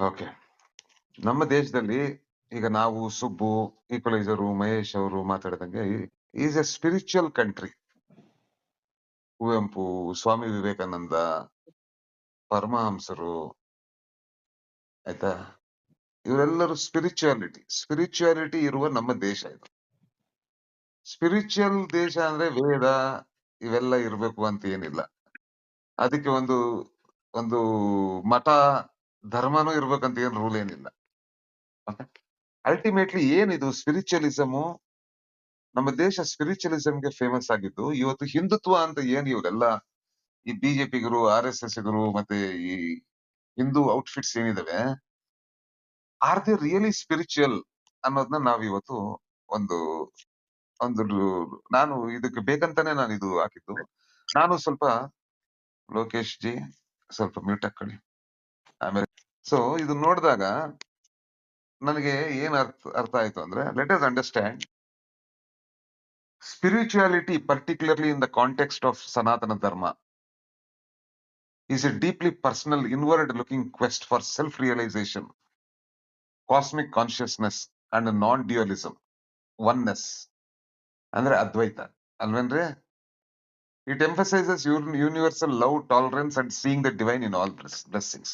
Okay. ನಮ್ಮ ದೇಶದಲ್ಲಿ ಈಗ ನಾವು ಸುಬ್ಬು, ಈಕ್ವಲೈಸರು, ಮಹೇಶ್ ಅವರು ಮಾತಾಡಿದಂಗೆ is a spiritual country. Kuvempu, Swami Vivekananda, ಪರಮಹಂಸರು, ಆಯ್ತಾ, ಇವರೆಲ್ಲರೂ ಸ್ಪಿರಿಚುಯಾಲಿಟಿ ಇರುವ ನಮ್ಮ ದೇಶ ಇದು. ಸ್ಪಿರಿಚುವಲ್ ದೇಶ ಅಂದ್ರೆ ವೇದ ಇವೆಲ್ಲ ಇರ್ಬೇಕು ಅಂತ ಏನಿಲ್ಲ. ಅದಕ್ಕೆ ಒಂದು ಒಂದು ಮಠ ಧರ್ಮನೂ ಇರ್ಬೇಕಂತ ಏನ್ ರೂಲ್ ಏನಿಲ್ಲ. ಅಲ್ಟಿಮೇಟ್ಲಿ ಏನಿದು ಸ್ಪಿರಿಚುವಲಿಸಮು, ನಮ್ಮ ದೇಶ ಸ್ಪಿರಿಚುವಲಿಸಂಗೆ ಫೇಮಸ್ ಆಗಿದ್ದು. ಇವತ್ತು ಹಿಂದುತ್ವ ಅಂತ ಏನ್ ಇವರೆಲ್ಲ ಈ ಬಿಜೆಪಿಗರು, RSS ಮತ್ತೆ ಈ ಹಿಂದೂ ಔಟ್ಫಿಟ್ಸ್ ಏನಿದಾವೆ, ಆರ್ ದೇ ರಿಯಲಿ ಸ್ಪಿರಿಚುವಲ್ ಅನ್ನೋದನ್ನ ನಾವಿವತ್ತು ಒಂದು ಒಂದು ನಾನು ಇದಕ್ಕೆ ಬೇಕಂತಾನೆ ನಾನು ಇದು ಹಾಕಿದ್ದು. ನಾನು ಸ್ವಲ್ಪ ಲೋಕೇಶ್ ಜಿ ಸ್ವಲ್ಪ ಮ್ಯೂಟ್ ಹಾಕೊಳ್ಳಿ. ಆಮೇಲೆ ಸೊ ಇದು ನೋಡಿದಾಗ ನನಗೆ ಏನ್ ಅರ್ಥ ಆಯ್ತು ಅಂದ್ರೆ, let us understand spirituality, particularly in the context of Sanatana Dharma, is a deeply personal, inward-looking quest for self-realization, cosmic consciousness, and a non-dualism, oneness. Andre Advaita. Alvenre, it emphasizes universal love, tolerance, and seeing the divine in all blessings.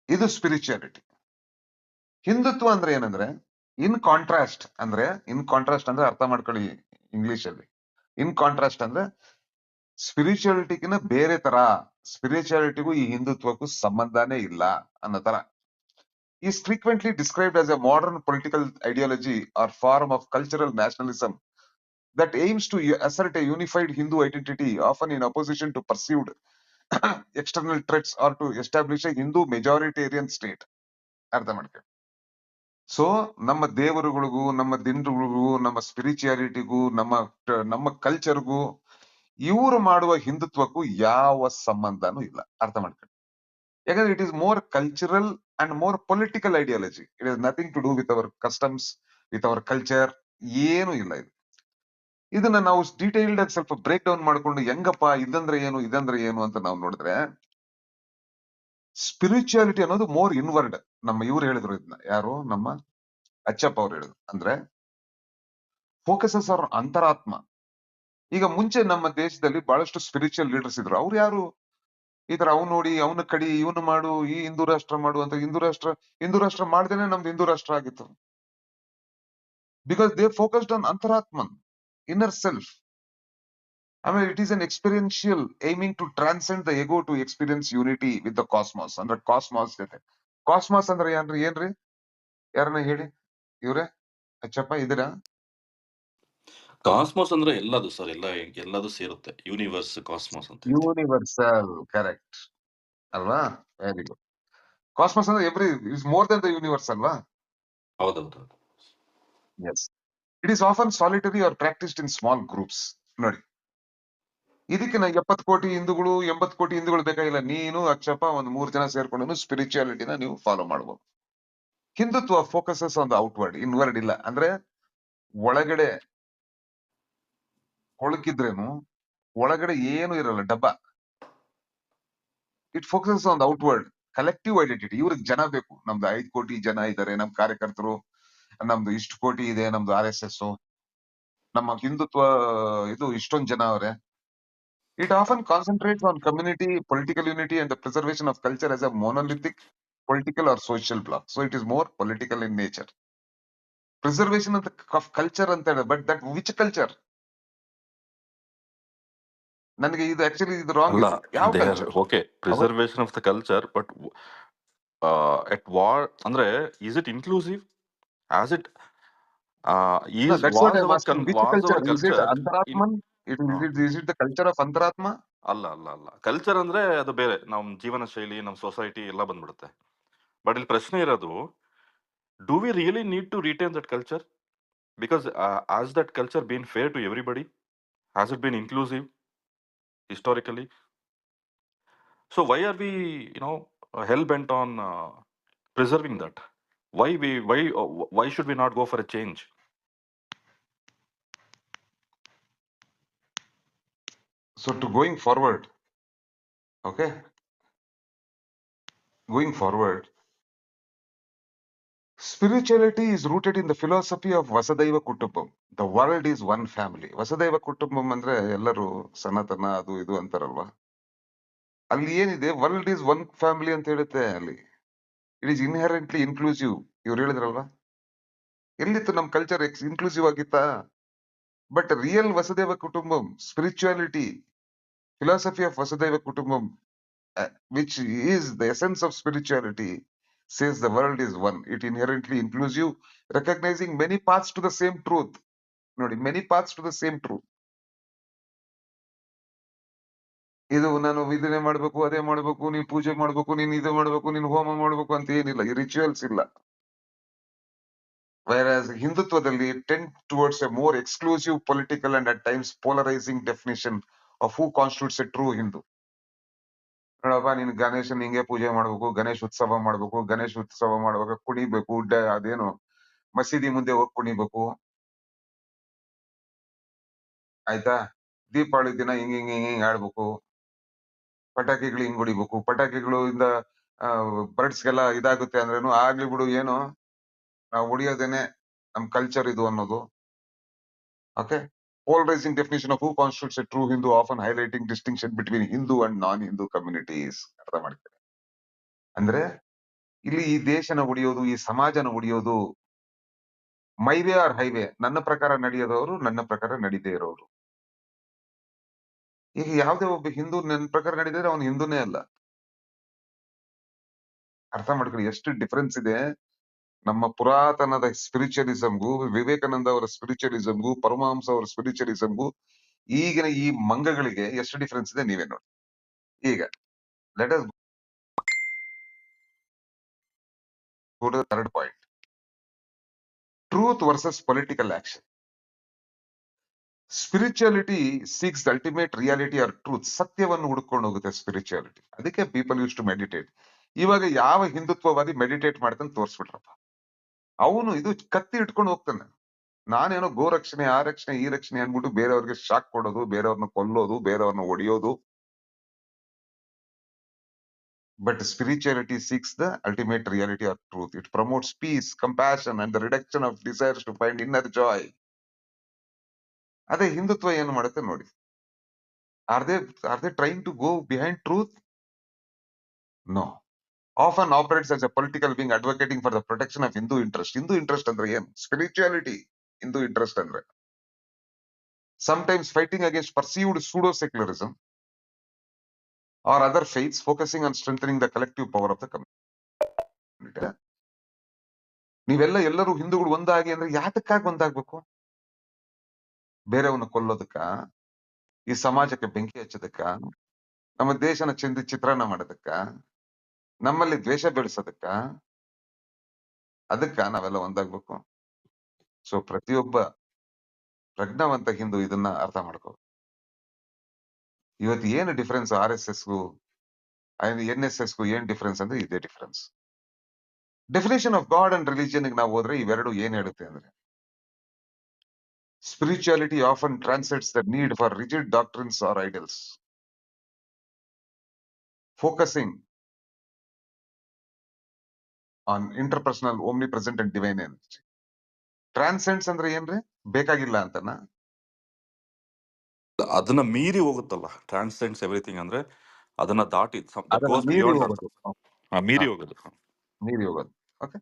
Idu spirituality. Hindutva ಅಂದ್ರೆ ಏನಂದ್ರೆ ಇನ್ contrast ಅಂದ್ರೆ ಅರ್ಥ ಮಾಡ್ಕೊಳ್ಳಿ English ಅಲ್ಲಿ. ಇನ್ contrast ಅಂದ್ರೆ ಸ್ಪಿರಿಚುಯಾಲಿಟಿಗಿನ ಬೇರೆ ತರ, ಸ್ಪಿರಿಚುಯಾಲಿಟಿಗೂ ಈ ಹಿಂದುತ್ವಕ್ಕೂ ಸಂಬಂಧನೇ ಇಲ್ಲ ಅನ್ನೋ ತರ. Is frequently described as a modern political ideology or form of cultural nationalism that aims to assert a unified Hindu identity, often in opposition to perceived external threats or to establish a Hindu majoritarian state. ಅರ್ಥ ಮಾಡ್ಕೊಳ್ಳಿ. So ನಮ್ಮ ದೇವರುಗಳಿಗೂ, ನಮ್ಮ ದಿಂಡುಗಳಿಗೂ, ನಮ್ಮ ಸ್ಪಿರಿಚುಯಾಲಿಟಿಗೂ, ನಮ್ಮ ಕಲ್ಚರ್ಗೂ ಇವರು ಮಾಡುವ ಹಿಂದುತ್ವಕ್ಕೂ ಯಾವ ಸಂಬಂಧನೂ ಇಲ್ಲ. ಅರ್ಥ ಮಾಡ್ಕೊಳ್ಳಿ. ಯಾಕಂದ್ರೆ it is more cultural and more political ideology. It is nothing to do with our customs, with our culture. ಏನು ಇಲ್ಲ ಇದು. ಇದನ್ನ ನಾವು ಡೀಟೇಲ್ಡ್ ಆಗಿ ಸ್ವಲ್ಪ ಬ್ರೇಕ್ ಡೌನ್ ಮಾಡ್ಕೊಂಡು ಹೆಂಗಪ್ಪ ಇದಂದ್ರೆ ಏನು ಅಂತ ನಾವು ನೋಡಿದ್ರೆ, ಸ್ಪಿರಿಚುಯಾಲಿಟಿ ಅನ್ನೋದು ಮೋರ್ ಇನ್ವರ್ಡ್. ನಮ್ಮ ಇವ್ರು ಹೇಳಿದ್ರು ಇದನ್ನ, ಯಾರು ನಮ್ಮ ಅಚ್ಚಪ್ಪ ಅವ್ರು ಹೇಳಿದ್ರು. ಅಂದ್ರೆ ಫೋಕಸಸ್ ಅವರ್ ಅಂತರಾತ್ಮ. ಈಗ ಮುಂಚೆ ನಮ್ಮ ದೇಶದಲ್ಲಿ ಬಹಳಷ್ಟು ಸ್ಪಿರಿಚುವಲ್ ಲೀಡರ್ಸ್ ಇದ್ರು. ಅವ್ರು ಯಾರು ಈ ತರ ಅವ್ನು ನೋಡಿ, ಅವನು ಕಡಿ, ಇವನು ಮಾಡು, ಈ ಹಿಂದೂ ರಾಷ್ಟ್ರ ಮಾಡು ಅಂತ ಹಿಂದೂ ರಾಷ್ಟ್ರ ಮಾಡ್ದೇನೆ ನಮ್ದು ಹಿಂದೂ ರಾಷ್ಟ್ರ ಆಗಿತ್ತು. ಬಿಕಾಸ್ ದೇ ಫೋಕಸ್ಡ್ ಆನ್ ಅಂತರಾತ್ಮನ್, ಇನ್ನರ್ ಸೆಲ್ಫ್. ಆಮೇಲೆ it is an experiential aiming to transcend the ego to experience unity with the cosmos. ಅಂದ್ರೆ ಕಾಸ್ಮಾಸ್ ಜೊತೆ. ಕಾಸ್ಮಾಸ್ ಅಂದ್ರೆ ಏನ್ರಿ? ಯಾರನ್ನ ಹೇಳಿ ಇವ್ರೆ? ಅಚ್ಚಪ್ಪ ಇದೀರಾ? ಕಾಸ್ಮೋಸ್ ಅಂದ್ರೆ ಎಲ್ಲದು ಸರ್, ಎಲ್ಲದು ಸೇರುತ್ತೆ. ಯೂನಿವರ್ಸ್ ಕಾಸ್ಮೋಸ್ ಅಂತ. ಯೂನಿವರ್ಸಲ್, ಕರೆಕ್ಟ್ ಅಲ್ವಾ? Very good. ಕಾಸ್ಮೋಸ್ ಅಂದ್ರೆ every is more than the universe ಅಲ್ವಾ? ಹೌದೌದು. Yes. It is often solitary or practised in small groups. ನೋಡಿ, ಇದಕ್ಕೆ 70 ಕೋಟಿ ಹಿಂದೂಗಳು, 80 ಕೋಟಿ ಹಿಂದೂಗಳು ಬೇಕಾಗಿಲ್ಲ. ನೀನು ಅಚ್ಚಪ್ಪ ಒಂದ್ 3 ಜನ ಸೇರ್ಕೊಂಡು ಸ್ಪಿರಿಚುಯಾಲಿಟಿನ ನೀವು ಫಾಲೋ ಮಾಡಬಹುದು. Hindutva focuses on the outward, inward ಇಲ್ಲ. ಅಂದ್ರೆ ಒಳಗಡೆ ಕೊಳಕಿದ್ರೇನು ಒಳಗಡೆ ಏನು ಇರಲ್ಲ, ಡಬ್ಬ. It focuses on the outward collective identity. ಇವ್ರಿಗೆ ಜನ ಬೇಕು. ನಮ್ದು 5 ಕೋಟಿ ಜನ ಇದ್ದಾರೆ, ನಮ್ ಕಾರ್ಯಕರ್ತರು, ನಮ್ದು ಇಷ್ಟು ಕೋಟಿ ಇದೆ, ನಮ್ದು RSS, ನಮ್ಮ ಹಿಂದುತ್ವ ಇದು ಇಷ್ಟೊಂದು ಜನ ಅವರೇ. It often concentrates on community, political unity, and the preservation of culture as a monolithic political or social block. So it is more political in nature. Preservation of culture ಅಂತ ಹೇಳಿ, but that which culture? ನನಗೆ ಇದು actually ಇದು wrong. ಅಲ್ಲ, ಯಾವ they are culture? okay, preservation of the culture, but at war ಅಂದ್ರೆ is it inclusive? As it No, is that's what was I'm our asking. Which was culture? our Is it culture in Antaratman? Is it the culture of Antaratma? ಅಲ್ಲ. Culture ಅಂದ್ರೆ ಅದು ಬೇರೆ, ನಮ್ ಜೀವನ ಶೈಲಿ, ನಮ್ society ಎಲ್ಲ ಬಂದ್ಬಿಡುತ್ತೆ. ಬಟ್ ಇಲ್ಲಿ ಪ್ರಶ್ನೆ ಇರೋದು, do we really need to retain that culture? Because has that culture been fair to everybody? Has it been inclusive historically? So why are we, hell bent on preserving that? Why should we not go for a change? So to going forward, okay, going forward, Spirituality is rooted in the philosophy of Vasudhaiva Kutumbam. The world is one family. ವಸುದೈವ ಕುಟುಂಬಂ ಅಂದ್ರೆ ಎಲ್ಲರೂ ಸನಾತನ ಅದು ಇದು ಅಂತಾರಲ್ವಾ, ಅಲ್ಲಿ ಏನಿದೆ world is one family ಅಂತ ಹೇಳುತ್ತೆ ಅಲ್ಲಿ. It is inherently inclusive. ಇವ್ರು ಹೇಳಿದ್ರಲ್ವಾ, ಎಲ್ಲಿತ್ತು ನಮ್ ಕಲ್ಚರ್ ಇನ್ಕ್ಲೂಸಿವ್ ಆಗಿತ್ತಾ? ಬಟ್ ರಿಯಲ್ ವಸುದೈವ ಕುಟುಂಬಂ, spirituality, philosophy of Vasudhaiva Kutumbam, which is the essence of spirituality, says the world is one. It inherently inclusive, recognizing many paths to the same truth. ನೋಡಿ, many paths to the same truth. ಇದು ನಾನು ಇದನ್ನೇ ಮಾಡ್ಬೇಕು, ಅದೇ ಮಾಡ್ಬೇಕು, ನೀನ್ ಪೂಜೆ ಮಾಡ್ಬೇಕು, ನೀನ್ ಇದು ಮಾಡ್ಬೇಕು, ನೀನ್ ಹೋಮ ಮಾಡ್ಬೇಕು ಅಂತ ಏನಿಲ್ಲ. ಈ ರಿಚುವಲ್ಸ್ ಇಲ್ಲ. Whereas ಹಿಂದುತ್ವದಲ್ಲಿ tend towards a more exclusive political and at times polarizing definition of who constitutes a true Hindu. ನೋಡಪ್ಪ, ನೀನ್ ಗಣೇಶನ್ ಹಿಂಗೆ ಪೂಜೆ ಮಾಡ್ಬೇಕು, ಗಣೇಶ್ ಉತ್ಸವ ಮಾಡ್ಬೇಕು, ಗಣೇಶ್ ಉತ್ಸವ ಮಾಡುವಾಗ ಕುಣಿಬೇಕು, ಅದೇನು ಮಸೀದಿ ಮುಂದೆ ಹೋಗಿ ಕುಣಿಬೇಕು, ಆಯ್ತಾ? ದೀಪಾವಳಿ ದಿನ ಹಿಂಗ್ ಹಿಂಗ್ ಹಿಂಗ್ ಹಿಂಗ್ ಆಡ್ಬೇಕು, ಪಟಾಕಿಗಳು ಹಿಂಗ್ ಹೊಡಿಬೇಕು, ಪಟಾಕಿಗಳು ಇಂದ ಬರ್ಡ್ಸ್ ಗೆಲ್ಲ ಇದಾಗುತ್ತೆ ಅಂದ್ರೇನು ಆಗ್ಲಿ ಬಿಡು, ಏನು ನಾವು ಹೊಡಿಯೋದೇನೆ ನಮ್ ಕಲ್ಚರ್ ಇದು ಅನ್ನೋದು. Okay, polarizing definition of who constitutes a true Hindu, often highlighting distinction between Hindu and non-Hindu communities. ಅರ್ಥ ಮಾಡ್ಕೊಳ್ಳಿ. ಅಂದ್ರೆ ಇಲ್ಲಿ ಈ ದೇಶನ ಉಳಿಯೋದು, ಈ ಸಮಾಜನ ಉಳಿಯೋದು ಮೈವೇ ಆರ್ ಹೈವೇ, ನನ್ನ ಪ್ರಕಾರ ನಡೆಯೋದವರು, ನನ್ನ ಪ್ರಕಾರ ನಡೀದೇ ಇರೋರು. ಈಗ ಯಾವ್ದೇ ಒಬ್ಬ ಹಿಂದೂ ನನ್ನ ಪ್ರಕಾರ ನಡೆದಿದ್ರೆ ಅವನು ಹಿಂದೂನೇ ಅಲ್ಲ. ಅರ್ಥ ಮಾಡ್ಕೊಳ್ಳಿ ಎಷ್ಟು ಡಿಫರೆನ್ಸ್ ಇದೆ ನಮ್ಮ ಪುರಾತನದ ಸ್ಪಿರಿಚುವಲಿಸಮ್ಗೂ, ವಿವೇಕಾನಂದ ಅವರ ಸ್ಪಿರಿಚುವಲಿಸಮ್ಗೂ, ಪರಮಹಂಸ ಅವರ ಸ್ಪಿರಿಚುವಲಿಸಮ್ಗೂ ಈಗಿನ ಈ ಮಂಗಗಳಿಗೆ ಎಷ್ಟು ಡಿಫರೆನ್ಸ್ ಇದೆ ನೀವೇ ನೋಡಿ. ಈಗ let us go to the third point, truth versus political action. Spirituality seeks the ultimate reality or truth. ಸತ್ಯವನ್ನು ಹುಡ್ಕೊಂಡು ಹೋಗುತ್ತೆ ಸ್ಪಿರಿಚುಯಾಲಿಟಿ. ಅದಕ್ಕೆ ಪೀಪಲ್ ಯೂಸ್ ಟು ಮೆಡಿಟೇಟ್. ಇವಾಗ ಯಾವ ಹಿಂದುತ್ವವಾದಿ ಮೆಡಿಟೇಟ್ ಮಾಡ್ತಾನೆ ತೋರ್ಸ್ಬಿಟ್ರಪ್ಪ, ಅವನು ಇದು ಕತ್ತಿ ಇಟ್ಕೊಂಡು ಹೋಗ್ತಾನೆ. ನಾನೇನೋ ಗೋ ರಕ್ಷಣೆ, ಆ ರಕ್ಷಣೆ, ಈ ರಕ್ಷಣೆ ಅನ್ಬಿಟ್ಟು ಬೇರೆಯವ್ರಿಗೆ ಶಾಕ್ ಕೊಡೋದು, ಬೇರೆಯವ್ರನ್ನ ಕೊಲ್ಲೋದು, ಬೇರೆಯವ್ರನ್ನ ಹೊಡೆಯೋದು. But spirituality seeks the ultimate reality or truth. It promotes peace, compassion and the reduction of desires to find inner joy. ಅದೇ ಹಿಂದುತ್ವ ಏನು ಮಾಡುತ್ತೆ ನೋಡಿ. Are they trying to go behind truth? No. Often operates as a political wing advocating for the protection of Hindu interest. Hindu interest ಅಂದ್ರೆ ಏನು? Spirituality. Hindu interest ಅಂದ್ರೆ sometimes fighting against perceived pseudo-secularism or other faiths, focusing on strengthening the collective power of the community. ನೀವೆಲ್ಲ ಎಲ್ಲರೂ ಹಿಂದೂಗಳು ಒಂದಾಗಿ ಅಂದ್ರೆ ಯಾತಕ್ಕಾಗಿ ಒಂದಾಗ್ಬೇಕು? ಬೇರೆಯವನ್ನ ಕೊಲ್ಲೋದಕ್ಕ, ಈ ಸಮಾಜಕ್ಕೆ ಬೆಂಕಿ ಹಚ್ಚೋದಕ್ಕ, ನಮ್ಮ ದೇಶನ ಚಿತ್ರಾನ್ನ ಮಾಡೋದಕ್ಕ, ನಮ್ಮಲ್ಲಿ ದ್ವೇಷ ಬೆಳೆಸೋದಕ್ಕ, ಅದಕ್ಕ ನಾವೆಲ್ಲ ಒಂದಾಗ್ಬೇಕು? ಸೊ ಪ್ರತಿಯೊಬ್ಬ ಪ್ರಜ್ಞಾವಂತ ಹಿಂದೂ ಇದನ್ನ ಅರ್ಥ ಮಾಡ್ಕೋ. ಇವತ್ತು ಏನು ಡಿಫರೆನ್ಸ್ RSSಗೂ NSSಗೂ ಏನ್ ಡಿಫರೆನ್ಸ್ ಅಂದ್ರೆ ಇದೇ difference. Definition of God and religion ನಾವು ಹೋದ್ರೆ ಇವೆರಡು ಏನ್ ಹೇಳುತ್ತೆ ಅಂದ್ರೆ, spirituality often transcends the need for rigid doctrines or idols, focusing on interpersonal omnipresent and divine energy. Transcends ಅಂದ್ರೆ ಏನ್ರಿ? ಬೇಕಾಗಿಲ್ಲ ಅಂತನಾ? ಅದನ್ನ ಮೀರಿ ಹೋಗುತ್ತಲ್ಲ, ಟ್ರಾನ್ಸೆಂಡ್ಸ್ ಎವ್ರಿಥಿಂಗ್ ಅಂದ್ರೆ ಅದನ್ನ ದಾಟಿ ಅದನ್ನ goes ಮೀರಿ beyond ಅಂತ. ಹೋಗೋದು. ಮೀರಿ ಹೋಗೋದು. ಮೀರಿ ಹೋಗೋದು. ಓಕೆ,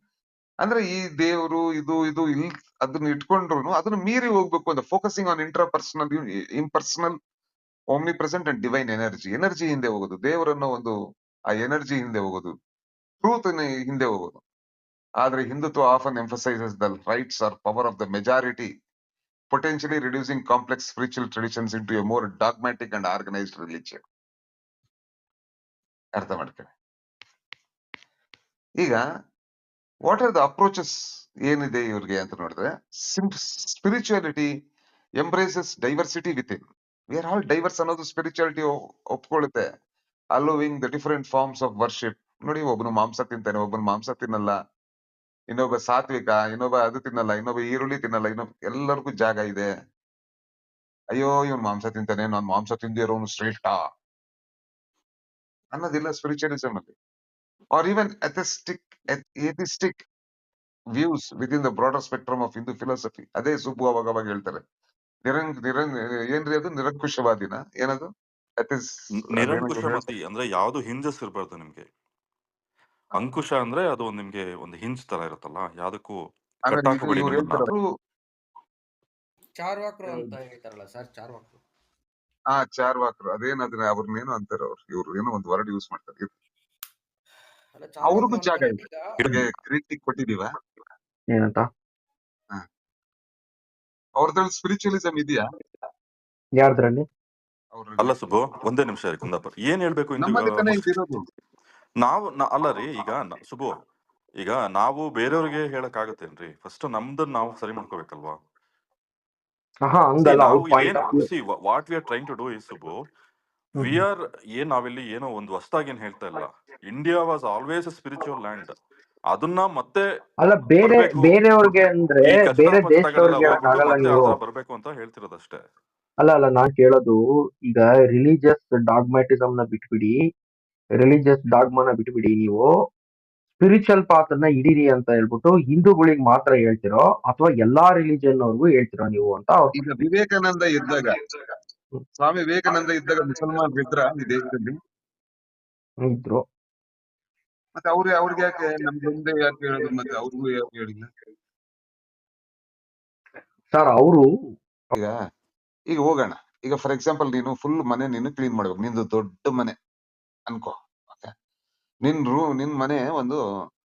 ಅಂದ್ರೆ ಈ ದೇವರು ಇದು ಇದು ಅದನ್ನ ಇಟ್ಕೊಂಡ್ರು ಅದನ್ನ ಮೀರಿ ಹೋಗ್ಬೇಕು ಅಂತ. Focusing on interpersonal, impersonal, Omni present and divine energy. Energy ಹಿಂದೆ ಹೋಗೋದು, ದೇವರನ್ನ ಒಂದು ಆ ಎನರ್ಜಿ ಹಿಂದೆ ಹೋಗೋದು, ಟ್ರೂತ್ ಹಿಂದೆ ಹೋಗೋದು. ಆದ್ರೆ Hindutva often emphasises the rights R power of the majority, potentially reducing complex spiritual traditions into a more dogmatic and organized religion. ಅರ್ಥ ಮಾಡ್ಕೊಳ್ಳಿ. ಈಗ ವಾಟ್ ಆರ್ ದ ಅಪ್ರೋಚಸ್ ಏನಿದೆ ಇವ್ರಿಗೆ ಅಂತ ನೋಡಿದ್ರೆ, spirituality embraces diversity within. We are all diverse ಅನ್ನೋದು spirituality ಒಪ್ಕೊಳ್ಳುತ್ತೆ. Allowing the different forms of worship. ನೋಡಿ, ಒಬ್ಬನು ಮಾಂಸ ತಿಂತಾನೆ, ಒಬ್ಬನು ಮಾಂಸ ತಿನ್ನಲ್ಲ, ಇನ್ನೊಬ್ಬ ಸಾತ್ವಿಕ, ಇನ್ನೊಬ್ಬ ಅದು ತಿನ್ನಲ್ಲ, ಇನ್ನೊಬ್ಬ ಈರುಳ್ಳಿ ತಿನ್ನಲ್ಲ, ಎಲ್ಲರಿಗೂ ಜಾಗ ಇದೆ. ಅಯ್ಯೋ ಇವನ್ ಮಾಂಸ ತಿಂತಾನೆ, ನಾನ್ ಮಾಂಸ ತಿಂದಿರೋನು ಶ್ರೇಷ್ಠ ಅನ್ನೋದಿಲ್ಲ ಸ್ಪಿರಿಚುವಲಿಸಮ್ ಅಲ್ಲಿ. Or even atheistic views within the broader spectrum of Hindu philosophy. ಅದೇ ಸುಬ್ಬು ಅವಾಗ ಹೇಳ್ತಾರೆ. ಏನ್ರಿ ಅದು ನಿರಂಕುಶವಾದಿನ ಏನದು? ದಟ್ ಇಸ್ ಅದೇನೋ ನಿರಂಕುಶಮತಿ ಅಂದ್ರೆ ಯಾವ್ದು ಹಿಂಜಸ್ ಇರ್ಬಾರ್ದು ನಿಮ್ಗೆ. ಅಂಕುಶ ಅಂದ್ರೆ ಅದು ನಿಮ್ಗೆ ಒಂದು ಹಿಂಜ್ ತರ ಇರುತ್ತಲ್ಲ, ಯಾವ್ದಕ್ಕೂ ಆಮೇಲೆ ಕಟ್ಟಾಕಬೇಡಿ ಇವ್ರು ನಿಮ್ಮನ್ನ. ಹೇಳ್ತಾರೆ ಚಾರ್ವಾಕ್ರು ಅಂತ ಹೇಳ್ತಾರಲ್ಲ ಸರ್, ಚಾರ್ವಾಕ್ರು. ಚಾರ್ವಾಕರು ಅದೇನದ್ರೆ ಅವ್ರನ್ನೇನೋ ಅಂತಾರೆ ಇವ್ರು ಏನೋ ಒಂದು ವರ್ಡ್ ಯೂಸ್ ಮಾಡ್ತಾರೆ. ಅಲ್ಲ, ಅವ್ರಿಗೂ ಚಾರ್ವಾಕ್ರು ಜಾಗ ಅಂತಾರೆ ಇದೆ. ಈಗ. ಕ್ರಿಟಿಕ್ ಕೊಟ್ಟಿದೀವ ಏನಂತ? ಅವ್ರದ್ರಲ್ಲಿ ಸ್ಪಿರಿಚುವಲಿಸಂ ಇದೆಯಾ ಯಾರ್ದ್ರಲ್ಲಿ? ಅಲ್ಲ ಸುಬ್ಬು, ಒಂದೇ ನಿಮಿಷ ರೀ ಕುಂದಾಪುರ್, ಏನ್ ಹೇಳ್ಬೇಕು ನಮ್ಮಲ್ಲಿ ತಾನೇ ಇದಿರೋದು. ಅಲ್ಲ ರೀ, ಈಗ ಸುಬ್ಬು, ಈಗ ನಾವು ಬೇರೆಯವ್ರಿಗೆ ಹೇಳಕ್ ಆಗತ್ತೇನ್ರಿ? ಫಸ್ಟ್ ನಮ್ದನ್ನ ನಾವು ಸರಿ ಮಾಡ್ಕೋಬೇಕಲ್ವಾ? ಹಂಗಲ್ಲ, ನಾವು what we are trying to do is Subbu, we are ನಾವಿಲ್ಲಿ ಏನೋ ಒಂದು ಹೊಸದಾಗಿ ಏನ್ ಹೇಳ್ತಾ ಇಲ್ಲ. India was always a spiritual land. ಅದನ್ನ ಮತ್ತೆ ಅಲ್ಲ, ಬೇರೆಯವ್ರಿಗೆ ಅಂದ್ರೆ ಈ ಬೇರೆ ಕಷ್ಟಪಟ್ಟಗಳೆಲ್ಲ ದೇಶದವ್ರಿಗೆ ಹೋಗ್ಬಿಟ್ಟು ಆಗಲ್ಲ ಮತ್ತೆ ನೀವು. ಆತರ ಬರ್ಬೇಕು ಅಂತ ಹೇಳ್ತಿರೋದಷ್ಟೇ. ಅಲ್ಲ, ನಾನ್ ಕೇಳೋದು ಈಗ ರಿಲಿಜಿಯಸ್ ಡಾಗ್ಮ್ಯಾಟಿಸಮ್ ನ ಬಿಟ್ಬಿಡಿ, ರಿಲಿಜಿಯಸ್ ಡಾಗ್ಮನ ಬಿಟ್ಬಿಡಿ, ನೀವು ಸ್ಪಿರಿಚುವಲ್ ಪಾತ್ ಅನ್ನ ಹಿಡೀರಿ ಅಂತ ಹೇಳ್ಬಿಟ್ಟು ಹಿಂದೂಗಳಿಗೆ ಮಾತ್ರ ಹೇಳ್ತಿರೋ ಅಥವಾ ಎಲ್ಲಾ ರಿಲಿಜಿಯನ್ ಅವ್ರಿಗೂ ಹೇಳ್ತಿರೋ ನೀವು ಅಂತ ಈಗ ವಿವೇಕಾನಂದ ಇದ್ದಾಗ, ಸ್ವಾಮಿ ವಿವೇಕಾನಂದ ಇದ್ದಾಗ ಮುಸಲ್ಮಾನರು ಇದ್ರ ಈ ದೇಶದಲ್ಲಿ? ಇದ್ರು. ಮತ್ತೆ ಅವ್ರಿಗೆ ಯಾಕೆ ನಮ್ಗೆ ಒಂದೇ ಯಾಕೆ ಹೇಳೋದು, ಮತ್ತೆ ಅವ್ರಿಗೂ ಯಾಕೆ ಹೇಳಿಲ್ಲ ಸರ್? ಅವರು ಈಗ ಹೋಗೋಣ. ಈಗ ಫಾರ್ ಎಕ್ಸಾಂಪಲ್ ನೀನು ಫುಲ್ ಮನೆ ನೀನು ಕ್ಲೀನ್ ಮಾಡ್ಬೇಕು, ನಿಂದು ದೊಡ್ಡ ಮನೆ ಅನ್ಕೋ. ನಿನ್ ಮನೆ ಒಂದು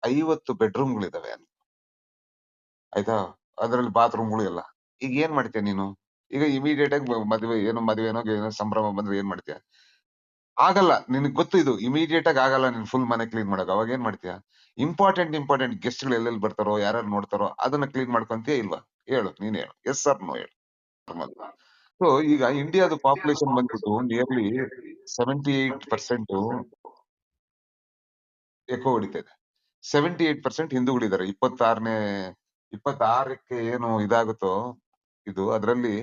50 ಬೆಡ್ರೂಮ್ಗಳಿದಾವೆ ಆಯ್ತಾ, ಅದ್ರಲ್ಲಿ ಬಾತ್ರೂಮ್ಗಳು ಎಲ್ಲ. ಈಗ ಏನ್ ಮಾಡ್ತೀಯ ನೀನು? ಈಗ ಇಮಿಡಿಯೇಟ್ ಆಗಿ ಮದುವೆನೋ ಸಂಭ್ರಮ ಬಂದ್ರೆ ಏನ್ ಮಾಡ್ತೀಯ? ಆಗಲ್ಲ. ನಿನಗ್ ಗೊತ್ತು ಇದು ಇಮಿಡಿಯೇಟ್ ಆಗಿ ಆಗಲ್ಲ ನೀನ್ ಫುಲ್ ಮನೆ ಕ್ಲೀನ್ ಮಾಡಕ್. ಅವಾಗ ಏನ್ ಮಾಡ್ತೀಯ? ಇಂಪಾರ್ಟೆಂಟ್ ಗೆಸ್ಟ್ ಗಳು ಎಲ್ಲೆಲ್ಲಿ ಬರ್ತಾರೋ, ಯಾರು ನೋಡ್ತಾರೋ ಅದನ್ನ ಕ್ಲೀನ್ ಮಾಡ್ಕೊಂತೀಯ ಇಲ್ವಾ? ಹೇಳು, ನೀನ್ ಹೇಳು, ಎಸ್ ಆರ್ ನೋ ಹೇಳು. ಸೊ ಈಗ ಇಂಡಿಯಾದ ಪಾಪ್ಯುಲೇಷನ್ ಬಂದ್ಬಿಟ್ಟು ನಿಯರ್ಲಿ 78% ಎಕೋ ಹೊಡಿತಾ ಇದೆ. 78% ಹಿಂದೂಗಳಿದ್ದಾರೆ. 26ಕ್ಕೆ ಏನು ಇದಾಗುತ್ತೋ ಇದು, ಅದರಲ್ಲಿ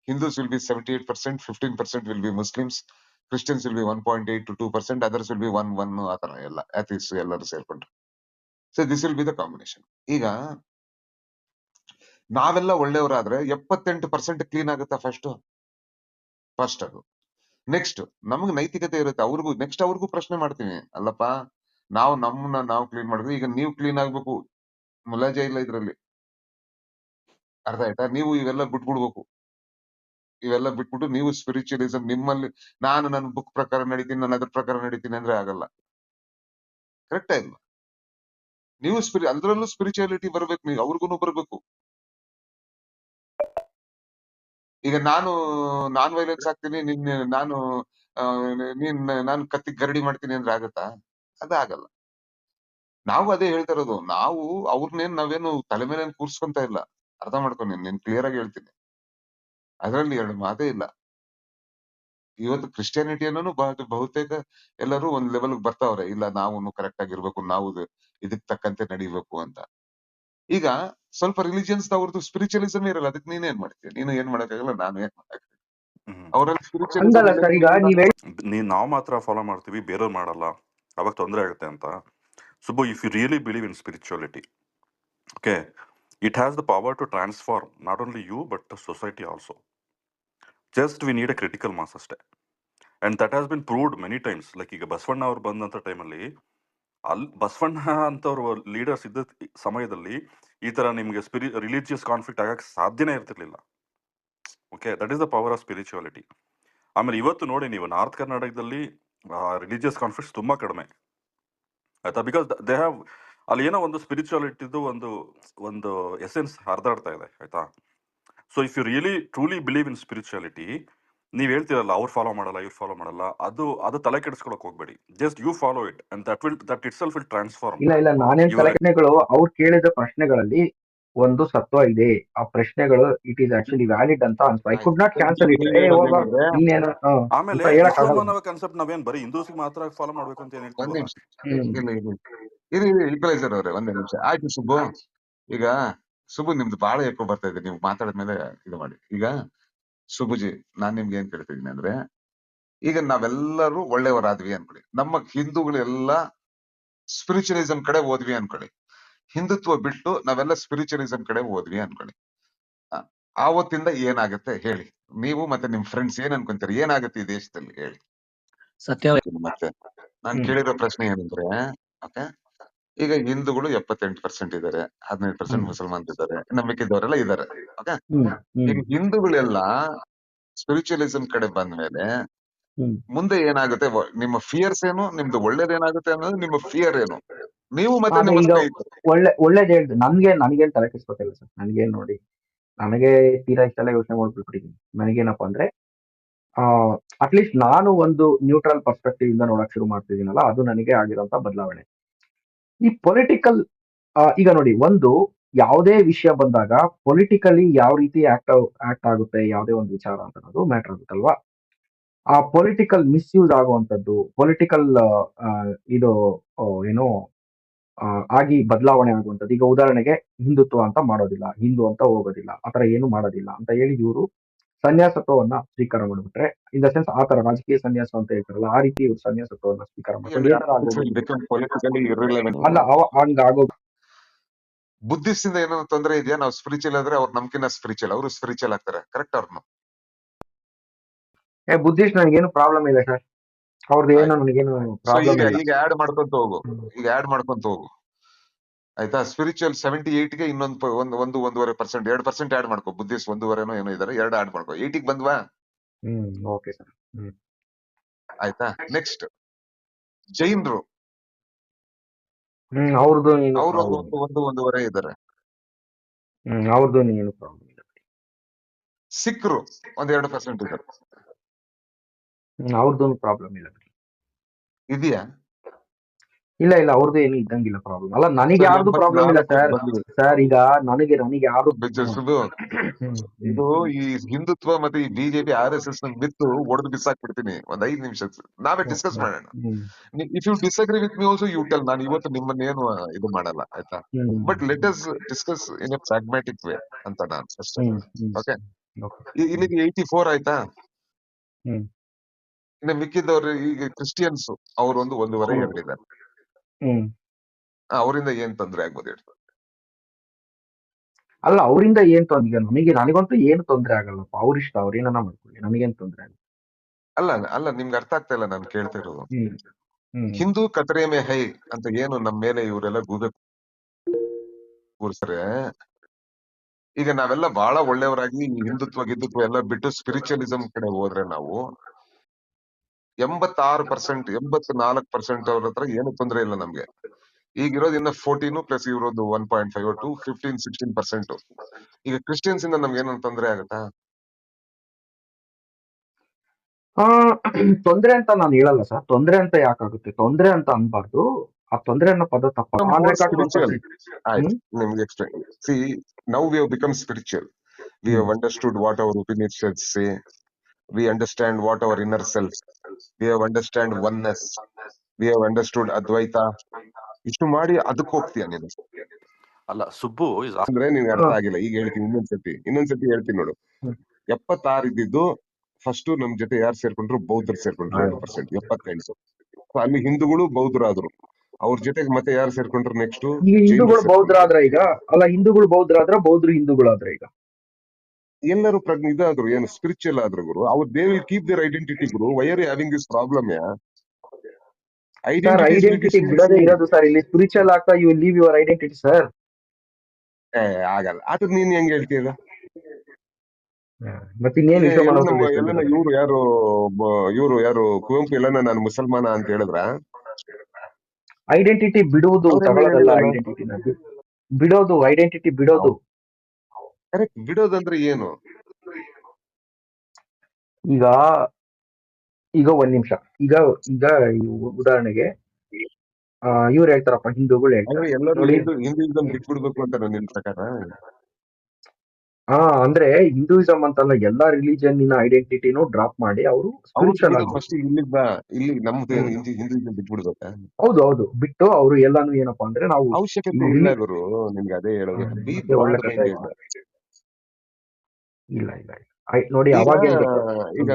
Hindus will be 78%, 15% will be Muslims, Christians will be 1.8 to 2%, others will be 1 ಆತರ ಎಲ್ಲ ಅಥೀಸ್ ಎಲ್ಲರೂ ಸೇರ್ಕೊಂಡ್ರು. So this will be the combination. ಈಗ ನಾವೆಲ್ಲ ಒಳ್ಳೆಯವರಾದ್ರೆ 78% ಕ್ಲೀನ್ ಆಗುತ್ತಾ? ಫಸ್ಟ್ ಅದು. ನೆಕ್ಸ್ಟ್ ನಮ್ಗೆ ನೈತಿಕತೆ ಇರುತ್ತೆ. ಅವ್ರಿಗೂ ಪ್ರಶ್ನೆ ಮಾಡ್ತೀನಿ, ಅಲ್ಲಪ್ಪ ನಮ್ಮನ್ನ ನಾವು ಕ್ಲೀನ್ ಮಾಡಿದ್ವಿ, ಈಗ ನೀವು ಕ್ಲೀನ್ ಆಗ್ಬೇಕು, ಮುಲಾಜೆ ಇಲ್ಲ ಇದ್ರಲ್ಲಿ. ಅರ್ಥ ಆಯ್ತಾ? ನೀವು ಇವೆಲ್ಲ ಬಿಟ್ಬಿಡ್ಬೇಕು. ಇವೆಲ್ಲ ಬಿಟ್ಬಿಟ್ಟು ನೀವು ಸ್ಪಿರಿಚುವಲಿಸಂ ನಿಮ್ಮಲ್ಲಿ, ನಾನು ನನ್ನ ಬುಕ್ ಪ್ರಕಾರ ನಡೀತೀನಿ, ನಾನು ಅದ್ರ ಪ್ರಕಾರ ನಡೀತೀನಿ ಅಂದ್ರೆ ಆಗಲ್ಲ. ಕರೆಕ್ಟ್ ಇಲ್ಲ. ನೀವು ಅದ್ರಲ್ಲೂ ಸ್ಪಿರಿಚುಯಾಲಿಟಿ ಬರ್ಬೇಕು, ನೀವು ಅವ್ರಿಗೂ ಬರ್ಬೇಕು. ಈಗ ನಾನು ನಾನ್ ವೈಲೆನ್ಸ್ ಆಗ್ತೀನಿ, ನಾನು ಕತ್ತಿ ಗರಡಿ ಮಾಡ್ತೀನಿ ಅಂದ್ರೆ ಆಗತ್ತಾ? ಅದಾಗಲ್ಲ. ನಾವು ಅದೇ ಹೇಳ್ತಾ ಇರೋದು. ನಾವೇನು ತಲೆ ಮೇಲೆ ಕೂರ್ಸ್ಕೊಂತ ಇಲ್ಲ. ಅರ್ಥ ಮಾಡ್ಕೊಂಡು ನೀನ್ ಕ್ಲಿಯರ್ ಆಗಿ ಹೇಳ್ತೀನಿ. ಅದ್ರಲ್ಲಿ ಎರಡು ಮಾತೇ ಇಲ್ಲ. ಇವತ್ತು ಕ್ರಿಸ್ಟಿಯಾನಿಟಿಯನ್ನು ಬಹುತೇಕ ಎಲ್ಲರೂ ಒಂದ್ ಲೆವೆಲ್ ಬರ್ತಾವ್ರೆ. ಇಲ್ಲ, ನಾವು ಕರೆಕ್ಟ್ ಆಗಿರ್ಬೇಕು, ನಾವು ಇದಕ್ ತಕ್ಕಂತೆ ನಡಿಬೇಕು ಅಂತ. ಈಗ ಸ್ವಲ್ಪ ರಿಲಿಜಿಯನ್ಸ್ ಅವ್ರದ್ದು ಸ್ಪಿರಿಚುವಲಿಸಮ್ ಇರಲ್ಲ, ಅದಕ್ಕೆ ನೀನೇನ್ ಮಾಡ್ತೀಯ? ನೀನು ಏನ್ ಮಾಡಕ್ಕಾಗಲ್ಲ, ನಾನು ಏನ್ ಮಾಡಕ್ಕಾಗಲ್ಲ. ಅವರಲ್ಲಿ ಸ್ಪಿರಿಚುವಲಿಸಮ್ ನಾವು ಮಾತ್ರ ಫಾಲೋ ಮಾಡ್ತೀವಿ, ಬೇರೆಯವ್ರು ಮಾಡಲ್ಲ, ಅವಾಗ ತೊಂದರೆ ಆಗುತ್ತೆ ಅಂತ. Subbu, if you really believe in spirituality, okay, it has the power to transform not only you but society also. Just we need a critical mass ಅಷ್ಟೇ. And that has been proved many times. Like ಈಗ ಬಸವಣ್ಣ ಅವ್ರು ಬಂದಂತ ಟೈಮಲ್ಲಿ, ಬಸವಣ್ಣ ಅಂತವ್ರು leaders ಇದ್ದ ಸಮಯದಲ್ಲಿ ಈ ತರ ನಿಮ್ಗೆ ರಿಲಿಜಿಯಸ್ ಕಾನ್ಫ್ಲಿಕ್ಟ್ ಆಗಕ್ಕೆ ಸಾಧ್ಯನೇ ಇರ್ತಿರ್ಲಿಲ್ಲ. Okay, that is the power of spirituality. ಆಮೇಲೆ ಇವತ್ತು ನೋಡಿ ನೀವು ನಾರ್ತ್ ಕರ್ನಾಟಕದಲ್ಲಿ ರಿಲಿಜಿಯಸ್ ಕಾನ್ಫ್ಲಿಕ್ಟ್ಸ್ ತುಂಬಾ ಕಡಿಮೆ ಆಯ್ತಾ, ಬಿಕಾಸ್ ದೇ ಹ್ಯಾವ್ ಅಲ್ಲಿ ಏನೋ ಒಂದು ಸ್ಪಿರಿಚುಯಾಲಿಟಿದು ಒಂದು ಎಸೆನ್ಸ್ ಹರಿದಾಡ್ತಾ ಇದೆ ಆಯ್ತಾ. So if you really truly believe in spirituality, ನೀವ್ ಹೇಳ್ತಿರಲ್ಲ ಅವ್ರು ಫಾಲೋ ಮಾಡಲ್ಲ, ಇವ್ರು ಫಾಲೋ ಮಾಡಲ್ಲ, ಅದು ತಲೆ ಕೆಡಿಸ್ಕೊಳಕ್ ಹೋಗ್ಬೇಡಿ. Just you follow it and that itself will transform. ಇಲ್ಲ, ನಾನೇನ್ ಪ್ರಶ್ನೆಗಳು ಅವ್ರು ಕೇಳಿದ ಪ್ರಶ್ನೆಗಳಲ್ಲಿ ಒಂದು ಸತ್ವ ಇದೆ. ಆ ಪ್ರಶ್ನೆಗಳು ಇಟ್ ಈಸ್ ಆಕ್ಚುಲಿ ವ್ಯಾಲಿಡ್ ಅಂತ ಅನ್ಸ್ತು. I could not cancel it. ಆಮೇಲೆ ಇಸ್ಲಾಂ ಅನ್ನೋ ಕಾನ್ಸೆಪ್ಟ್ ನಾವೇನ್ ಬರೀ ಹಿಂದೂಸ್ಗೆ ಮಾತ್ರ ಫಾಲೋ ಮಾಡ್ಬೇಕು ಅಂತ ಏನ್ ಹೇಳ್ತೀವಿ? ಈಕ್ವಲೈಸರ್ ಅವರೇ, ಒಂದೇ ನಿಮಿಷ ಆಯ್ತು ಸುಬ್ಬು. ಈಗ ಸುಬ್ಬು, ನಿಮ್ದು ಬಹಳ ಎಕೋ ಬರ್ತಾ ಇದೆ, ನೀವು ಮಾತಾಡಿದ್ಮೇಲೆ ಇದು ಮಾಡಿ. ಈಗ ಸುಬ್ಬುಜಿ, ನಾನ್ ನಿಮ್ಗೆ ಏನ್ ಕೇಳ್ತಿದ್ದೀನಿ ಅಂದ್ರೆ, ಈಗ ನಾವೆಲ್ಲರೂ ಒಳ್ಳೆಯವರಾದ್ವಿ ಅನ್ಕೊಳ್ಳಿ, ನಮ್ಮ ಹಿಂದೂಗಳೆಲ್ಲ ಸ್ಪಿರಿಚುವಲಿಸಂ ಕಡೆ ಹೋದ್ವಿ ಅನ್ಕೊಳ್ಳಿ. ಹಿಂದುತ್ವ ಬಿಟ್ಟು ನಾವೆಲ್ಲ ಸ್ಪಿರಿಚುವಲಿಸಂ ಕಡೆ ಹೋದ್ವಿ ಅನ್ಕೊಳ್ಳಿ. ಆ, ಆವತ್ತಿಂದ ಏನಾಗುತ್ತೆ ಹೇಳಿ, ನೀವು ಮತ್ತೆ ನಿಮ್ ಫ್ರೆಂಡ್ಸ್ ಏನ್ ಅನ್ಕೊಂತೀರಿ, ಏನಾಗುತ್ತೆ ಈ ದೇಶದಲ್ಲಿ ಹೇಳಿ. ಸತ್ಯ ಮತ್ತೆ ನಾನ್ ಹ್ಮ್ ಕೇಳಿರೋ ಪ್ರಶ್ನೆ ಏನಂದ್ರೆ, ಓಕೆ, ಈಗ ಹಿಂದೂಗಳು 78% ಇದಾರೆ, 15% ಹ್ಮ್ ಮುಸಲ್ಮಾನ್ ಇದ್ದಾರೆ, ನಂಬಿಕೆದವರೆಲ್ಲ ಇದಾರೆ. ಓಕೆ, ಹ್ಮ್ ಈಗ ಹ್ಮ್ ಹಿಂದೂಗಳೆಲ್ಲ ಸ್ಪಿರಿಚುವಲಿಸಂ ಕಡೆ ಬಂದ್ಮೇಲೆ ಹ್ಮ್ ಮುಂದೆ ಏನಾಗುತ್ತೆ, ನಿಮ್ಮ ಫಿಯರ್ಸ್ ಏನು, ನಿಮ್ದು ಒಳ್ಳೇದೇನಾಗುತ್ತೆ ಅನ್ನೋದು ನಿಮ್ಮ ಫಿಯರ್ ಏನು, ನೀವು ಮತ್ತೆ ಅದೇ ನಿಮ್ಮ ಈಗ ಸ್ನೇಹಿತರು. ಒಳ್ಳೇದ್ ಹೇಳ್ದೆ. ನನಗೇನ್ ತಲೆ ಕೆಡಿಸ್ಕೊತಿಲ್ಲ ಸರ್. ನನಗೇನ್ ನೋಡಿ, ನನಗೆ ತೀರಾ ಇಷ್ಟೆಲ್ಲ ಯೋಚನೆ ಮಾಡ್ಬಿಟ್ಟಿದ್ದೀನಿ. ನನಗೇನಪ್ಪ ಅಂದ್ರೆ ಅಟ್ಲೀಸ್ಟ್ ನಾನು ಒಂದು ನ್ಯೂಟ್ರಲ್ ಪರ್ಸ್ಪೆಕ್ಟಿವ್ ಇಂದ ನೋಡಕ್ ಶುರು ಮಾಡ್ತಿದ್ದೀನಲ್ಲ, ಅದು ನನಗೆ ಆಗಿರೋಂತ ಬದಲಾವಣೆ. ಈ ಪೊಲಿಟಿಕಲ್ ಈಗ ನೋಡಿ, ಒಂದು ಯಾವುದೇ ವಿಷಯ ಬಂದಾಗ ಪೊಲಿಟಿಕಲಿ ಯಾವ ರೀತಿ ಆಕ್ಟ್ ಆಗುತ್ತೆ ಯಾವುದೇ ಒಂದು ವಿಚಾರ ಅಂತ ಅನ್ನೋದು ಮ್ಯಾಟರ್ ಆಗುತ್ತಲ್ವಾ. ಆ ಪೊಲಿಟಿಕಲ್ ಮಿಸ್ಯೂಸ್ ಆಗುವಂತದ್ದು, ಪೊಲಿಟಿಕಲ್ ಇದು ಏನು ಆಗಿ ಬದಲಾವಣೆ ಆಗುವಂತದ್ದು. ಈಗ ಉದಾಹರಣೆಗೆ ಹಿಂದುತ್ವ ಅಂತ ಮಾಡೋದಿಲ್ಲ, ಹಿಂದೂ ಅಂತ ಹೋಗೋದಿಲ್ಲ, ಆತರ ಏನು ಮಾಡೋದಿಲ್ಲ ಅಂತ ಹೇಳಿ ಇವರು ಸನ್ಯಾಸತ್ವವನ್ನ ಸ್ವೀಕಾರ ಮಾಡ್ಬಿಟ್ರೆ, ಇನ್ ದ ಸೆನ್ಸ್ ಆತರ ರಾಜಕೀಯ ಸನ್ಯಾಸ ಅಂತ ಹೇಳ್ತಾರಲ್ಲ, ಆ ರೀತಿ ಇವ್ರು ಸನ್ಯಾಸತ್ವವನ್ನ ಸ್ವೀಕಾರ ಮಾಡ್ಕೊಂಡು ಏನಾರ ಆಗೋಗ್ಬಿಟ್ಟು ಬಿಕಮ್ ಪೊಲಿಟಿಕಲಿ ಇರ್ರಿಲೆವೆಂಟ್. ಅಲ್ಲ ಹಂಗಾಗೋ ಬುದ್ಧಿಸ್ಟ್ ಇಂದ ಏನೋ ತೊಂದರೆ ಇದೆಯಾ, ನಾವು ಸ್ಪಿರಿಚುವಲ್ ಆದ್ರೆ ಅವ್ರು ನಮ್ಕಿನ್ನ ಸ್ಪಿರಿಚುವಲ್, ಅವರು ಸ್ಪಿರಿಚುವಲ್ ಆಗ್ತಾರೆ, ಕರೆಕ್ಟ್ ಅವ್ರನ್ನು. ಬುದ್ಧಿಸ್ಟ್ ನನಗೇನು ಪ್ರಾಬ್ಲಮ್ ಇಲ್ಲ ಸರ್. ಅವ್ರದ್ದು ಏನು ನನಗೇನು ಸೊ ಪ್ರಾಬ್ಲಮ್ ಇಲ್ಲ. ಈಗ ಆಡ್ ಮಾಡ್ಕೊಂತ ಹೋಗು, ಹ್ಮ್. ಈಗ ಆಡ್ ಮಾಡ್ಕೊಂತ ಹೋಗು, ಆಯ್ತಾ. ಸ್ಪಿರಿಚುವಲ್ 78ಗೆ ಒಂದೂವರೆ ಪರ್ಸೆಂಟ್, 2% ಆಡ್ ಮಾಡ್ಕೋ. ಬುದ್ಧಿಸ್ಟ್ 1.5 ಏನೋ ಇದಾರೆ, 2 ಆಡ್ ಮಾಡ್ಕೋ, 80ಗೆ ಬಂದ್ವಾ. Okay sir. ಆಯ್ತಾ. ನೆಕ್ಸ್ಟ್ ಜೈನ್ರು, ಅವ್ರದ್ದು ಏನು ಅವ್ರು ಪ್ರಾಬ್ಲಮ್ ಒಂದೂವರೆ ಇದಾರೆ. ಅವ್ರದ್ದು ಏನು ಪ್ರಾಬ್ಲಮ್ ಇಲ್ಲ. ಸಿಖ್ರು 1-2% ಇದಾರೆ. ಅವ್ರದ್ದು ಪ್ರಾಬ್ಲಮ್ ಇಲ್ಲ. ಇದೆಯಾ? ಇಲ್ಲ ಅವ್ರದ್ದು ಏನು ಇದ್ದಂಗಿಲ್ಲ ಪ್ರಾಬ್ಲಮ್. ಅಲ್ಲ, ನನಗೆ ಯಾರ್ದು ಪ್ರಾಬ್ಲಮ್ ಇಲ್ಲ ಸರ್. ಸರ್ ಈಗ ನನಗೆ ಯಾರು ಇದು ಈ ಹಿಂದುತ್ವ ಮತ್ತೆ ಈ ಬಿಜೆಪಿ RSS ಬಿತ್ತು ಹೊಡೆದು ಬಿಸಾಕ್ಬಿಡ್ತೀನಿ ಒಂದ್ 5 ನಿಮಿಷ, ನಾವೇ ಡಿಸ್ಕಸ್ ಮಾಡೋಣ. If you disagree with me also you tell. ನಾನು ಇವತ್ತು ನಿಮ್ಮನ್ನೇನು ಇದು ಮಾಡಲ್ಲ, ಆಯ್ತಾ. But let us discuss in a pragmatic way ಅಂತ ನಾನು ಅಷ್ಟೇ. ಓಕೆ, ಇಲ್ಲಿಗೆ 84 ಆಯ್ತಾ. ಇನ್ನು ಮಿಕ್ಕಿದವ್ರು ಈಗ ಕ್ರಿಸ್ಟಿಯನ್ಸ್, ಅವ್ರು 1.5-2 ಇದ್ದಾರೆ. ಅವರಿಂದ ಏನ್ ತೊಂದ್ರೆ ಆಗ್ಬೋದು ಹೇಳಿ? ಅಲ್ಲ, ಅವರಿಂದ ಏನ್ ತೊಂದ್ರೆ, ನನಗಂತೂ ಏನು ತೊಂದ್ರೆ ಆಗಲ್ಲಪ್ಪ. ಅವ್ರಿಷ್ಟ, ಅವ್ರೇನ ಮಾಡ್ಕೊಳ್ಳಿ, ನನಗೇನ್ ತೊಂದ್ರೆ ಆಗಲ್ಲ. ಅಲ್ಲ ನಿಮ್ಗೆ ಅರ್ಥ ಆಗ್ತಾ ಇಲ್ಲ ನಾನು ಕೇಳ್ತಾ ಇರೋದು. ಹಿಂದೂ ಕತರೆ ಮೇ ಹೈ ಅಂತ ಏನು ನಮ್ಮ ಮೇಲೆ ಇವರೆಲ್ಲ ಗೂಬೆ ಕೂರ್ಸ್ರೆ, ಈಗ ನಾವೆಲ್ಲ ಬಹಳ ಒಳ್ಳೆಯವರಾಗಿ ಹಿಂದುತ್ವ ಎಲ್ಲ ಬಿಟ್ಟು ಸ್ಪಿರಿಚುವಲಿಸಂ ಕಡೆ ಹೋದ್ರೆ ನಾವು 86%, 84% ಅವ್ರ ಹತ್ರ ಏನು ತೊಂದರೆ ಇಲ್ಲ ನಮ್ಗೆ. ಈಗಿರೋದು ಇನ್ನ 14 ಪ್ಲಸ್ ಇರೋದು 1.5 to 15-16%. ಈಗ ಕ್ರಿಶ್ಚಿಯನ್ಸ್ ಇಂದ ನಮ್ಗೆ ಏನೋ ತೊಂದರೆ ಆಗುತ್ತಾ? ತೊಂದ್ರೆ ಅಂತ ನಾನು ಹೇಳಲ್ಲ ಸರ್. ತೊಂದ್ರೆ ಅಂತ ಯಾಕಾಗುತ್ತೆ, ತೊಂದ್ರೆ ಅಂತ ಅನ್ಬಾರ್ದು. ಆ ತೊಂದ್ರೆ ಅನ್ನೋ ಪದ ತಪ್ಪ. ಆಯ್ತು, ನಿಮ್ಗೆ explain. See, now we have become spiritual. We have understood what our Upanishads say. We understand what our inner self. We have understand oneness. We have understood Advaita. ಇಷ್ಟು ಮಾಡಿ ಅದಕ್ಕೆ ಹೋಗ್ತೀಯ ನೀನು? ಅಲ್ಲ, ಸುಬ್ಬು ಅಂದ್ರೆ ನಿನ್ಗೆ ಅರ್ಥ ಆಗಿಲ್ಲ. ಈಗ ಹೇಳ್ತೀನಿ, ಇನ್ನೊಂದ್ಸತಿ ಹೇಳ್ತೀನಿ ನೋಡು. 76 ಇದ್ದಿದ್ದು ಫಸ್ಟ್ ನಮ್ ಜೊತೆ ಯಾರು ಸೇರ್ಕೊಂಡ್ರು? ಬೌದ್ಧರು ಸೇರ್ಕೊಂಡ್ರು 2%, 78. ಅಲ್ಲಿ ಹಿಂದೂಗಳು ಬೌದ್ಧರಾದ್ರು. ಅವ್ರ ಜೊತೆಗೆ ಮತ್ತೆ ಯಾರು ಸೇರ್ಕೊಂಡ್ರು? ನೆಕ್ಸ್ಟ್ ಹಿಂದೂಗಳು ಬೌದ್ಧರಾದ್ರ ಈಗ. ಅಲ್ಲ, ಹಿಂದೂಗಳು ಬೌದ್ಧರಾದ್ರ, ಬೌದ್ಧರು ಹಿಂದೂಗಳಾದ್ರ ಈಗ. ಎಲ್ಲರೂ ಇದಾದ್ರು, ಏನು ಸ್ಪಿರಿಚುವಲ್ ಆದ್ರು ಗುರು. ಅವ್ರು they will keep their identity ಗುರು. Why are you having this problem? Identity ಬಿಡೋದೇ ಇರೋದು ಸರ್. ಇಲ್ಲಿ ಸ್ಪಿರಿಚುವಲ್ ಆಗ್ತಾ you leave your identity sir. ಆಗಲ್ಲ. ಅದ್ ನೀನ್ ಹೆಂಗ್ ಹೇಳ್ತೀಯ? ಮತ್ತೆ ಇನ್ನೇನು ಇವ್ರು ಯಾರು ಕುವೆಂಪು ಎಲ್ಲನ ನಾನು ಮುಸಲ್ಮಾನ ಅಂತ ಹೇಳಿದ್ರ? ಐಡೆಂಟಿಟಿ ಬಿಡುವುದು ತಗೊಳ್ಳೋದಲ್ಲ. ಐಡೆಂಟಿಟಿ ಬಿಡೋದು. ಕರೆಕ್ಟ್. ಬಿಡೋದಂದ್ರೆ ಏನು? ಈಗ ಒಂದ್ ನಿಮಿಷ. ಈಗ ಉದಾಹರಣೆಗೆ ಇವ್ರು ಹೇಳ್ತಾರಪ್ಪ, ಹಿಂದೂಗಳು ಹೇಳ್ತಾರೆ ಹಿಂದೂಯಿಸಂ ಬಿಟ್ಬಿಡ್ಬೇಕು ಅಂತ ನಿನ್ ಪ್ರಕಾರ? ಅಂದ್ರೆ ಹಿಂದೂಯಿಸಂ ಅಂತಲ್ಲ, ಎಲ್ಲಾ ರಿಲಿಜಿಯನ್ ಐಡೆಂಟಿಟಿನೂ ಡ್ರಾಪ್ ಮಾಡಿ ಅವರು ಸ್ಪಿರಿಚುವಲ್ ಆಗಿ ಫಸ್ಟ್ ಇಲ್ಲಿಗೆ ಬಾ. ಇಲ್ಲಿ ನಮ್ದು ಹಿಂದೂಯಿಸಂ ಬಿಟ್ಬಿಡ್ಬೇಕಾ? ಹೌದು ಬಿಟ್ಟು ಅವರು ಎಲ್ಲಾನು ಏನಪ್ಪಾ ಅಂದ್ರೆ ನಾವು ಅವಶ್ಯಕತೆ ಇಲ್ಲ ಗುರು. ನಿಮ್ಗೆ ಅದೇ ಹೇಳೋದು. ಇಲ್ಲ ನೋಡಿ, ಅವಾಗ ಈಗ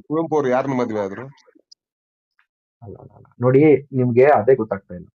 ಕುವೆಂಪು ಅವ್ರು ಯಾರನ್ನ ಮದ್ವೆ ಆದ್ರು? ಅಲ್ಲ ನೋಡಿ, ನಿಮ್ಗೆ ಅದೇ ಗೊತ್ತಾಗ್ತಾ ಇಲ್ಲ.